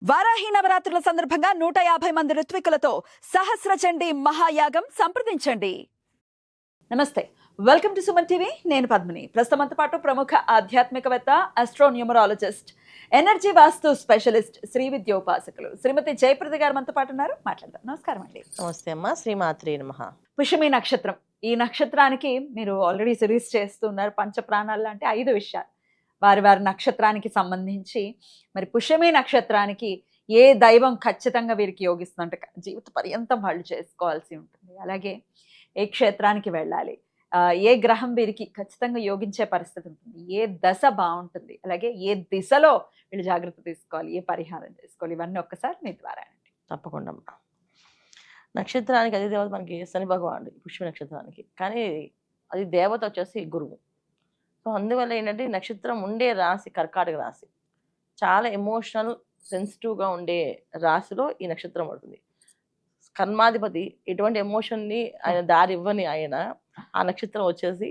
వారాహి నవరాత్రుల సందర్భంగా 150 మంది ఋత్వికులతో సహస్ర చండీ మహాయాగం సంప్రదించండి. నమస్తే, వెల్కమ్ టు సుమన్ టీవీ. నేను పద్మిని. ప్రస్తుతంతో పాటు ప్రముఖ ఆధ్యాత్మికవేత్త, ఆస్ట్రోన్యూమరాలజిస్ట్, ఎనర్జీ వాస్తు స్పెషలిస్ట్, శ్రీ విద్యోపాసకులు శ్రీమతి జయప్రద గారు మనతో పాటు ఉన్నారు. మాట్లాడదాం. నమస్కారం అండి. నమస్తే అమ్మ. శ్రీమాత్రే నమః. పుష్యమి నక్షత్రం. ఈ నక్షత్రానికి మీరు ఆల్రెడీ సిరీస్ చేస్తున్నారు. పంచ ప్రాణాలు అంటే 5 విషయాలు వారి వారి నక్షత్రానికి సంబంధించి. మరి పుష్యమి నక్షత్రానికి ఏ దైవం ఖచ్చితంగా వీరికి యోగిస్తుందంటే జీవిత పర్యంతం వాళ్ళు చేసుకోవాల్సి ఉంటుంది. అలాగే ఏ క్షేత్రానికి వెళ్ళాలి, ఏ గ్రహం వీరికి ఖచ్చితంగా యోగించే పరిస్థితి ఉంటుంది, ఏ దశ బాగుంటుంది, అలాగే ఏ దిశలో వీళ్ళు జాగ్రత్త తీసుకోవాలి, ఏ పరిహారం చేసుకోవాలి, ఇవన్నీ ఒక్కసారి మీ ద్వారా అండి. తప్పకుండా అమ్మ. నక్షత్రానికి అది దేవత మనకి శని భగవానుడు పుష్య నక్షత్రానికి, కానీ అది దేవత వచ్చేసి గురువు. సో అందువల్ల ఏంటంటే ఈ నక్షత్రం ఉండే రాశి కర్కాటక రాశి, చాలా ఎమోషనల్ సెన్సిటివ్గా ఉండే రాశిలో ఈ నక్షత్రం పడుతుంది. కర్మాధిపతి ఎటువంటి ఎమోషన్ని ఆయన దారి ఇవ్వని ఆయన, ఆ నక్షత్రం వచ్చేసి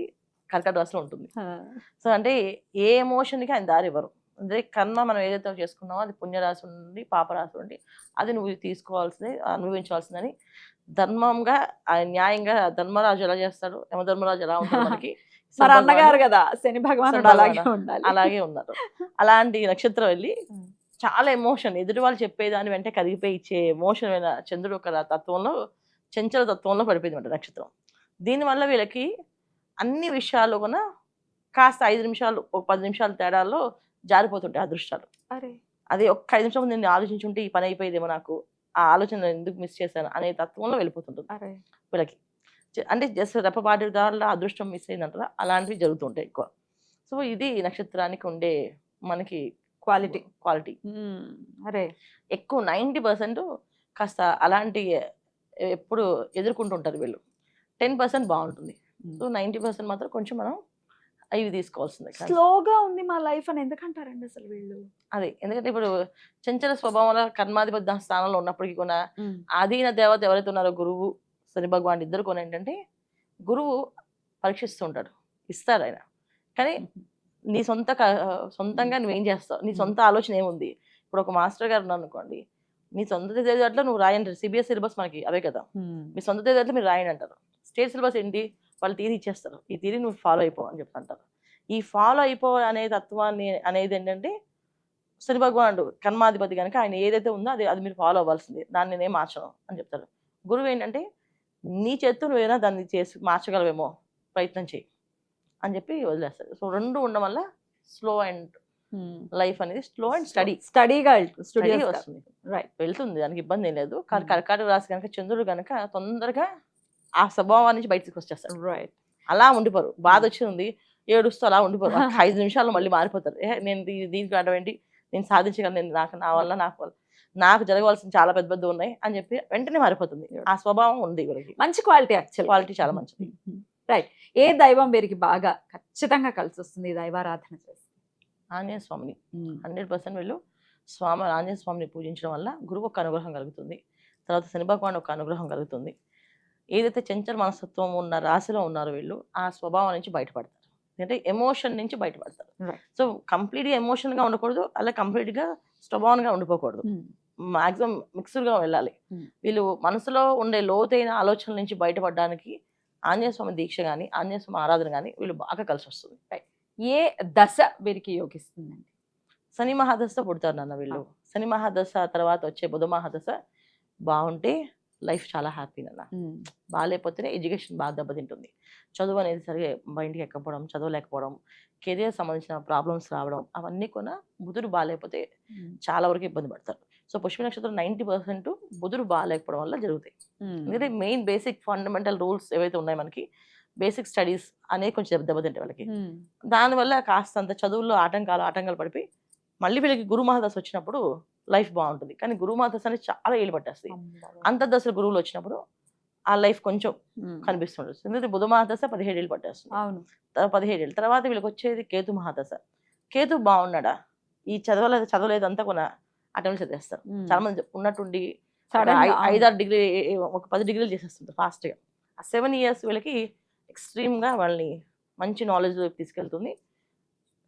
కర్కాటక రాశిలో ఉంటుంది. సో అంటే ఏ ఎమోషన్కి ఆయన దారి ఇవ్వరు. అంటే కర్మ మనం ఏదైతే చేసుకున్నామో అది పుణ్యరాశి నుండి పాపరాశి నుండి అది నువ్వు తీసుకోవాల్సింది, అనుభవించవలసిందని ధర్మంగా ఆయన న్యాయంగా ధర్మరాజు ఎలా చేస్తాడు, యమధర్మరాజు ఎలా ఉంటాడు మనకి మరి అన్నగారు కదా శని భగవానుడు అలాగే ఉండాలి. అలాగే ఉన్నారు. అలాంటి నక్షత్రం వెళ్ళి చాలా ఎమోషన్, ఎదుటి వాళ్ళు చెప్పేదాని వెంటనే కరిగిపోయి ఇచ్చే ఎమోషన్ అయిన చంద్రుడు ఒక తత్వంలో, చంచల తత్వంలో పడిపోయింది అంట నక్షత్రం. దీనివల్ల వీళ్ళకి అన్ని విషయాలు కూడా కాస్త 5 నిమిషాలు, ఒక 10 నిమిషాల తేడాల్లో జారిపోతుంటాయి అదృష్టాలు. అది ఒక్క 5 నిమిషాలు నేను ఆలోచించుంటే ఈ పని అయిపోయేదేమో, నాకు ఆ ఆలోచన ఎందుకు మిస్ చేశాను అనే తత్వంలో వెళ్ళిపోతుంటుంది వీళ్ళకి. అంటే జస్ట్ రెప్పపాటి దారిలో అదృష్టం మిస్ అయిందంటారా, అలాంటివి జరుగుతుంటాయి ఎక్కువ. సో ఇది నక్షత్రానికి ఉండే మనకి క్వాలిటీ. అరే ఎక్కువ 90% కాస్త అలాంటి ఎప్పుడు ఎదుర్కొంటుంటారు వీళ్ళు. 10% బాగుంటుంది. సో 90% మాత్రం కొంచెం మనం ఇవి తీసుకోవాల్సిందే. స్లోగా ఉంది మా లైఫ్ అని ఎందుకంటారండి అసలు వీళ్ళు? అదే, ఎందుకంటే ఇప్పుడు చంచల స్వభావంలో కర్మాధిపతి స్థానంలో ఉన్నప్పటికీ కూడా ఆధీన దేవత ఎవరైతే ఉన్నారో గురువు శని భగవాన్ ఇద్దరు కూడా ఏంటంటే, గురువు పరీక్షిస్తుంటాడు, ఇస్తారు ఆయన. కానీ నీ సొంతంగా నువ్వేం చేస్తావు, నీ సొంత ఆలోచన ఏముంది. ఇప్పుడు ఒక మాస్టర్ గారు ఉన్నారు అనుకోండి, నీ సొంత తెలివితేటలో నువ్వు రాయండి. సిబిఎస్ సిలబస్ మనకి అవే కదా, మీ సొంత తెలివితేటలో మీరు రాయండి అంటారు. స్టేట్ సిలబస్ ఏంటి, వాళ్ళు థియరీ ఇచ్చేస్తారు, ఈ థియరీ నువ్వు ఫాలో అయిపో అని చెప్తుంటారు. ఈ ఫాలో అయిపో అనే తత్వాన్ని అనేది ఏంటంటే, శని భగవానుడు కర్మాధిపతి కనుక ఆయన ఏదైతే ఉందో అది మీరు ఫాలో అవ్వాల్సింది, దాన్ని నేనేం మార్చను అని చెప్తారు. గురువు ఏంటంటే, నీ చేత్తు నువ్వేనా దాన్ని చేసి మార్చగలవేమో, ప్రయత్నం చేయి అని చెప్పి వదిలేస్తారు. సో 2 ఉండడం వల్ల స్లో అండ్ లైఫ్ అనేది స్లో అండ్ స్టడీగా వస్తుంది. రైట్, వెళ్తుంది, దానికి ఇబ్బంది ఏం లేదు. కర్కాటక రాశి కనుక చంద్రుడు కనుక తొందరగా ఆ స్వభావం నుంచి బయటకు వచ్చేస్తారు. రైట్, అలా ఉండిపోరు. బాధ వచ్చింది ఏడుస్తూ అలా ఉండిపోరు. 5 నిమిషాల్లో మళ్ళీ మారిపోతారు. నేను దీనికి ఆడడం ఏంటి, నేను సాధించగలను, నేను నా వల్ల నాకు జరగవలసిన చాలా పెద్ద ఉన్నాయి అని చెప్పి వెంటనే మారిపోతుంది. ఆ స్వభావం ఉంది వీళ్ళకి. మంచి క్వాలిటీ, క్వాలిటీ చాలా మంచిది. రైట్. ఏ దైవం వీరికి బాగా ఖచ్చితంగా కలిసి వస్తుంది దైవారాధన చేస్తే? ఆంజనేయ స్వామిని 100% వీళ్ళు ఆంజనేయ స్వామిని పూజించడం వల్ల గురువు ఒక అనుగ్రహం కలుగుతుంది. తర్వాత శని భగవాన్ ఒక అనుగ్రహం కలుగుతుంది. ఏదైతే చంచల మనస్తత్వం ఉన్న రాశిలో ఉన్నారో వీళ్ళు ఆ స్వభావం నుంచి బయటపడతారు. అంటే ఎమోషన్ నుంచి బయటపడతారు. సో కంప్లీట్గా ఎమోషన్గా ఉండకూడదు, అలా కంప్లీట్గా స్వభావంగా ఉండిపోకూడదు. మాక్సిమం మిక్స్డ్గా వెళ్ళాలి. వీళ్ళు మనసులో ఉండే లోతైన ఆలోచనల నుంచి బయటపడడానికి ఆంజనేయ స్వామి దీక్ష కానీ, ఆంజనేయ స్వామి ఆరాధన కానీ వీళ్ళు బాగా కలిసి వస్తుంది. ఏ దశ వీరికి యోగిస్తుందండి? శని మహాదశ పుడతారు నాన్న వీళ్ళు. శని మహాదశ తర్వాత వచ్చే బుధ మహాదశ బాగుంటే లైఫ్ చాలా హ్యాపీ నాన్న. బాగాలేకపోతేనే ఎడ్యుకేషన్ బాగా దెబ్బతింటుంది. చదువు అనేది సరిగా మైండ్కి ఎక్కపోవడం, చదవలేకపోవడం, కెరియర్ సంబంధించిన ప్రాబ్లమ్స్ రావడం, అవన్నీ కూడా బుధుడు బాగాలేకపోతే చాలా వరకు ఇబ్బంది పడతారు. సో పుష్య నక్షత్రం 90% బుధుడు బాగాలేకపోవడం వల్ల జరుగుతాయి. ఎందుకంటే మెయిన్ బేసిక్ ఫండమెంటల్ రూల్స్ ఏవైతే ఉన్నాయి మనకి, బేసిక్ స్టడీస్ అనేవి కొంచెం దెబ్బతింటాయి వాళ్ళకి. దానివల్ల కాస్తంత చదువుల్లో ఆటంకాలు పడిపోయి మళ్ళీ వీళ్ళకి గురు మహాదశ వచ్చినప్పుడు లైఫ్ బాగుంటుంది. కానీ గురు మహాదశ అనేది చాలా ఏళ్ళు పట్టేస్తాయి. అంతర్దశ గురువులు వచ్చినప్పుడు ఆ లైఫ్ కొంచెం కనిపిస్తుంటుంది. ఎందుకంటే బుధ మహాదశ 17 ఏళ్ళు పట్టేస్తుంది. 17 ఏళ్ళు తర్వాత వీళ్ళకి వచ్చేది కేతు మహాదశ. కేతు బాగున్నాడా, ఈ చదవలేదు అంతా కూడా అటెంప్ట్ చేస్తారు. చాలా మంది ఉన్నట్టుండి 5-6 డిగ్రీ, ఒక 10 డిగ్రీలు చేసేస్తుంది ఫాస్ట్గా. ఆ 7 ఇయర్స్ వీళ్ళకి ఎక్స్ట్రీమ్గా వాళ్ళని మంచి నాలెడ్జ్ తీసుకెళ్తుంది.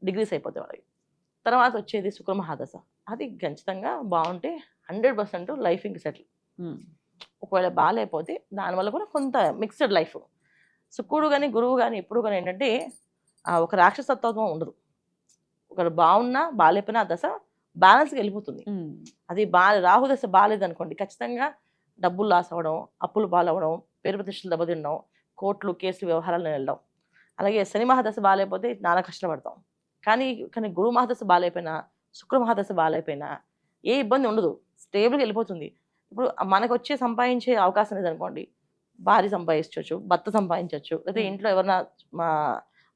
డిగ్రీస్ అయిపోతాయి వాళ్ళకి. తర్వాత వచ్చేది శుక్ర మహాదశ. అది ఖచ్చితంగా బాగుంటే 100% లైఫ్ ఇంక సెటిల్. ఒకవేళ బాగాలేకపోతే దానివల్ల కూడా కొంత మిక్స్డ్ లైఫ్. శుక్రుడు కానీ గురువు కానీ ఎప్పుడు కానీ ఏంటంటే ఒక రాక్షసత్వం ఉండదు. ఒకరు బాగున్నా బాగాలేకపోయినా ఆ దశ బ్యాలెన్స్కి వెళ్ళిపోతుంది. అది రాహు దశ బాగాలేదనుకోండి ఖచ్చితంగా డబ్బులు లాస్ అవ్వడం, అప్పులు పాలవ్వడం, పేరు ప్రతిష్టలు దెబ్బతినడం, కోర్టులు కేసులు వ్యవహారాలను వెళ్ళడం. అలాగే శని మహాదశ బాగాలేకపోతే నానా కష్టపడతాం. కానీ గురు మహాదశ బాగాలేకపోయినా, శుక్ర మహాదశ బాగాలేకపోయినా ఏ ఇబ్బంది ఉండదు, స్టేబుల్గా వెళ్ళిపోతుంది. ఇప్పుడు మనకు వచ్చే సంపాదించే అవకాశం లేదనుకోండి, భార్య సంపాదించవచ్చు, భర్త సంపాదించవచ్చు, లేదా ఇంట్లో ఎవరైనా మా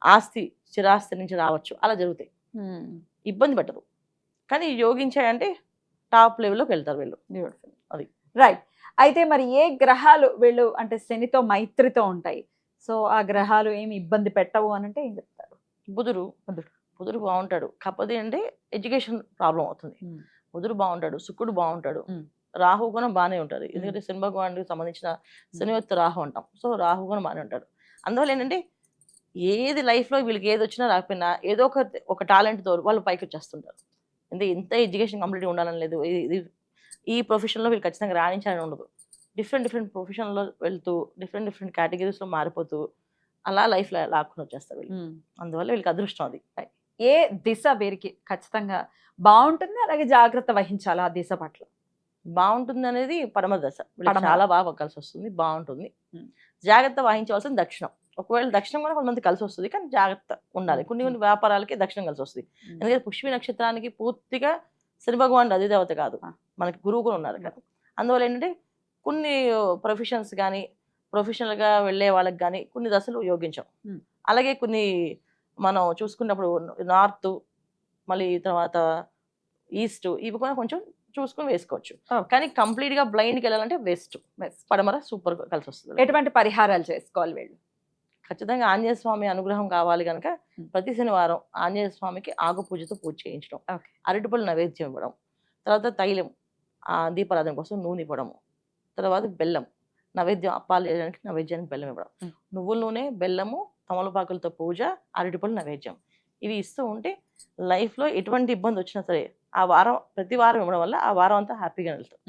ఆస్తి స్థిరాస్తి నుంచి రావచ్చు, అలా జరుగుతాయి. ఇబ్బంది పెట్టదు. కానీ యోగించాయంటే టాప్ లెవెల్లోకి వెళ్తారు వీళ్ళు. అది రైట్. అయితే మరి ఏ గ్రహాలు వీళ్ళు అంటే శనితో మైత్రితో ఉంటాయి, సో ఆ గ్రహాలు ఏమి ఇబ్బంది పెట్టవు అని అంటే ఏం చెప్తారు? బుధుడు బాగుంటాడు, కాకపోతే అంటే ఎడ్యుకేషన్ ప్రాబ్లం అవుతుంది. బుధుడు బాగుంటాడు, శుక్రుడు బాగుంటాడు, రాహు కూడా బాగానే ఉంటుంది. ఎందుకంటే శని భగవానుడికి సంబంధించిన శనివత్తు రాహు అంటాం. సో రాహు కూడా బాగానే ఉంటాడు. అందువల్ల ఏంటంటే ఏది లైఫ్లో వీళ్ళకి ఏది వచ్చినా రాకపోయినా ఏదో ఒక టాలెంట్తో వాళ్ళు పైకి వచ్చేస్తుంటారు. అంటే ఇంత ఎడ్యుకేషన్ కంప్లీట్గా ఉండాలని లేదు, ఈ ప్రొఫెషన్లో వీళ్ళు ఖచ్చితంగా రాణించాలని ఉండదు. డిఫరెంట్ ప్రొఫెషన్లో వెళ్తూ డిఫరెంట్ కేటగిరీస్లో మారిపోతూ అలా లైఫ్లో లాక్కుని వచ్చేస్తారు వీళ్ళు. అందువల్ల వీళ్ళకి అదృష్టం అది. ఏ దిశ వీరికి ఖచ్చితంగా బాగుంటుంది, అలాగే జాగ్రత్త వహించాలి ఆ దిశ పట్ల? బాగుంటుంది అనేది పడమ దశ, చాలా బాగా కలిసి వస్తుంది, బాగుంటుంది. జాగ్రత్త వహించవలసిన దక్షిణం. ఒకవేళ దక్షిణం కూడా కొంతమంది కలిసి వస్తుంది, కానీ జాగ్రత్త ఉండాలి. కొన్ని వ్యాపారాలకి దక్షిణం కలిసి వస్తుంది. ఎందుకంటే పుష్పి నక్షత్రానికి పూర్తిగా శని భగవానుడు అధిదేవత కాదు, మనకి గురువు కూడా ఉన్నారు కదా. అందువల్ల ఏంటంటే కొన్ని ప్రొఫెషన్స్ కానీ ప్రొఫెషనల్గా వెళ్ళే వాళ్ళకి కానీ కొన్ని దశలు యోగించాం. అలాగే కొన్ని మనం చూసుకున్నప్పుడు నార్త్, మళ్ళీ తర్వాత ఈస్ట్, ఇవి కూడా కొంచెం చూసుకొని వేసుకోవచ్చు. కానీ కంప్లీట్గా బ్లైండ్కి వెళ్ళాలంటే వెస్ట్, పడమర సూపర్ కలిసి వస్తుంది. ఎటువంటి పరిహారాలు చేసుకోవాలి వీళ్ళు? ఖచ్చితంగా ఆంజనేయ స్వామి అనుగ్రహం కావాలి కనుక ప్రతి శనివారం ఆంజనేయ స్వామికి ఆకు పూజతో పూజ చేయించడం, అరటిపళ్ళు నైవేద్యం ఇవ్వడం, తర్వాత తైలం దీపారాధన కోసం నూనె ఇవ్వడము, తర్వాత బెల్లం నైవేద్యం, అప్పాలు చేయడానికి నైవేద్యానికి బెల్లం ఇవ్వడం, నువ్వుల నూనె, బెల్లము, తమలపాకులతో పూజ, అరటిపళ్ళు నైవేద్యం, ఇవి ఇస్తూ ఉంటే లైఫ్లో ఎటువంటి ఇబ్బంది వచ్చినా సరే ఆ వారం ప్రతి వారం ఇవ్వడం వల్ల ఆ వారం అంతా హ్యాపీగా వెళ్తాం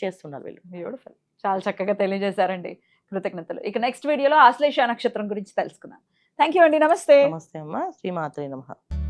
చేస్తున్నారు వీళ్ళు. బ్యూటిఫుల్, చాలా చక్కగా తెలియజేశారండి, కృతజ్ఞతలు. ఇక నెక్స్ట్ వీడియోలో ఆశ్లేష నక్షత్రం గురించి తెలుసుకుందాం. థ్యాంక్ యూ అండి, నమస్తే. నమస్తే అమ్మ, శ్రీమాత్రే నమః.